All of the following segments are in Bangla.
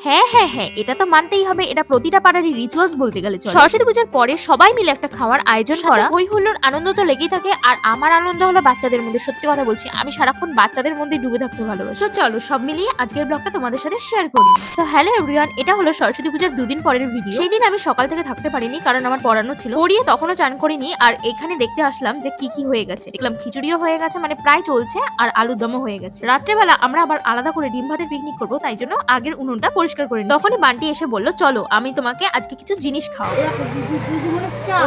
হ্যাঁ হ্যাঁ হ্যাঁ, এটা তো মানতেই হবে, এটা প্রতিটা পাড়ারই রিচুয়ালস বলতে গেলে চলে। সরস্বতী পূজার পরে সবাই মিলে একটা খাওয়ার আয়োজন করা, হই হুল্লোড় আনন্দ তো লেগেই থাকে। আর আমার আনন্দ হলো বাচ্চাদের মধ্যে। সত্যি কথা বলছি, আমি সারাক্ষণ বাচ্চাদের মধ্যে ডুবে থাকতে ভালোবাসি। সো চলো সব মিলিয়ে আজকের ব্লগটা তোমাদের সাথে শেয়ার করি। সো হ্যালো এভরিওয়ান, এটা হলো সরস্বতী পূজার দুদিন পরের ভিডিও। সেই দিন আমি সকাল থেকে থাকতে পারিনি, কারণ আমার পড়ানো ছিল। পড়িয়ে তখনও চান করিনি, আর এখানে দেখতে আসলাম যে কি কি হয়ে গেছে। দেখলাম খিচুড়িও হয়ে গেছে, মানে প্রায় চলছে, আর আলুর দমও হয়ে গেছে। রাত্রেবেলা আমরা আবার আলাদা করে ডিম ভাতের পিকনিক করবো, তাই জন্য আগের উনুনটা পরিষ্কার করে নিচ্ছি। তখনই বান্টি এসে বললো চলো আমি তোমাকে আজকে কিছু জিনিস খাওয়াবো।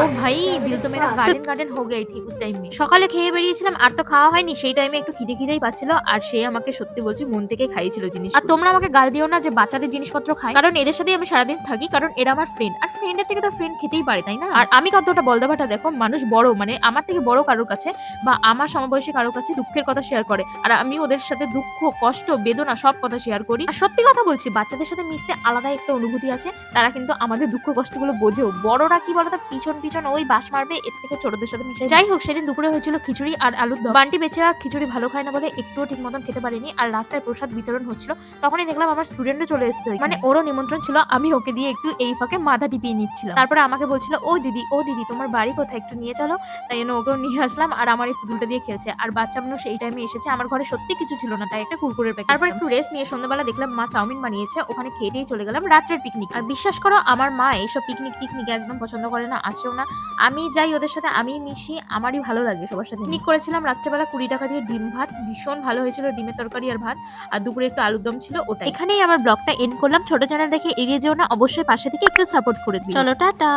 ও ভাই, দিল তো মেরা গার্ডেন গার্ডেন হো গই থি উস টাইম মে। সকালে খেয়ে বেরিয়েছিলাম, আর তো খাওয়া হয়নি। সেই টাইমে একটু খিদে খিদেই পাচ্ছিল, আর সে আমাকে সত্যি বলছি মন থেকে খাইয়েছিল জিনিস। আর তোমরা আমাকে গাল দিও না যে বাচ্চাদের জিনিসপত্র খাই, কারণ এদের সাথেই আমি সারাদিন থাকি, কারণ এরা আমার ফ্রেন্ড। আর ফ্রেন্ডের থেকে তো ফ্রেন্ড খেতেই পারে, তাই না? আর আমি কতটা বলদাবাটা দেখো, মানুষ বড় মানে আমার থেকে বড় কারোর কাছে বা আমার সমবয়সী কারোর কাছে দুঃখের কথা শেয়ার করে, আর আমি ওদের সাথে দুঃখ কষ্ট বেদনা সব কথা শেয়ার করি। আর সত্যি কথা বলছি, বাচ্চাদের সাথে মিশতে আলাদা একটা অনুভূতি আছে। তারা কিন্তু আমাদের দুঃখ কষ্টগুলো বোঝেও। বড়রা কি বলতো, পিছন পিছন ওই বাস মারবে, এর থেকে ছোটদের সাথে মিশে। যাই হোক, সেদিন দুপুরে হয়েছিল খিচুড়ি আর আলুর দম। বান্টি বেচারা খিচুড়ি ভালো খায় না বলে একটুও ঠিক মতন খেতে পারিনি, আর রাস্তায় প্রসাদ বিতরণ হচ্ছিল। তখনই দেখলাম আমার স্টুডেন্টও চলে এসেছে, মানে ওরও নিমন্ত্রণ ছিল। আমি ওকে দিয়ে একটু এই ফাঁকে মাথা টিপিয়ে নিচ্ছিলাম। তারপরে আমাকে বলছিল ও দিদি তোমার বাড়ি কোথায়, একটু নিয়ে চলো। তাই জন্য ওকেও নিয়ে আসলাম, আর আমার এই পুতুলটা দিয়ে খেলছে। আর বাচ্চা মানুষ এই টাইমে এসেছে, আমার ঘরে সত্যি কিছু ছিল না, তাই একটা কুরকুরের প্যাকেট। তারপর একটু রেস্ট নিয়ে সন্ধ্যাবেলা দেখলাম মা চাউমিন বানিয়েছে, ওখানে খেয়েই চলে গেলাম রাত্রের পিকনিক। আর বিশ্বাস করো, আমার মা এইসব পিকনিক টিকনিক একদম পছন্দ করে না, আসেও না। আমি যাই ওদের সাথে, আমি মিশি, আমারই ভালো লাগে সবার সাথে। পিকনিক করেছিলাম রাত্রেবেলা 20 টাকা দিয়ে ডিম ভাত, ভীষণ ভালো হয়েছিল ডিমের তরকারি আর ভাত। আর দুপুরে একটু আলুর দম ছিল, ওটা। এখানেই আমার ব্লগটা এন্ড করলাম। ছোট চ্যানেল দেখে এড়িয়ে যেও না, অবশ্যই পাশে থেকে একটু সাপোর্ট করে দিও। চলো টাটা।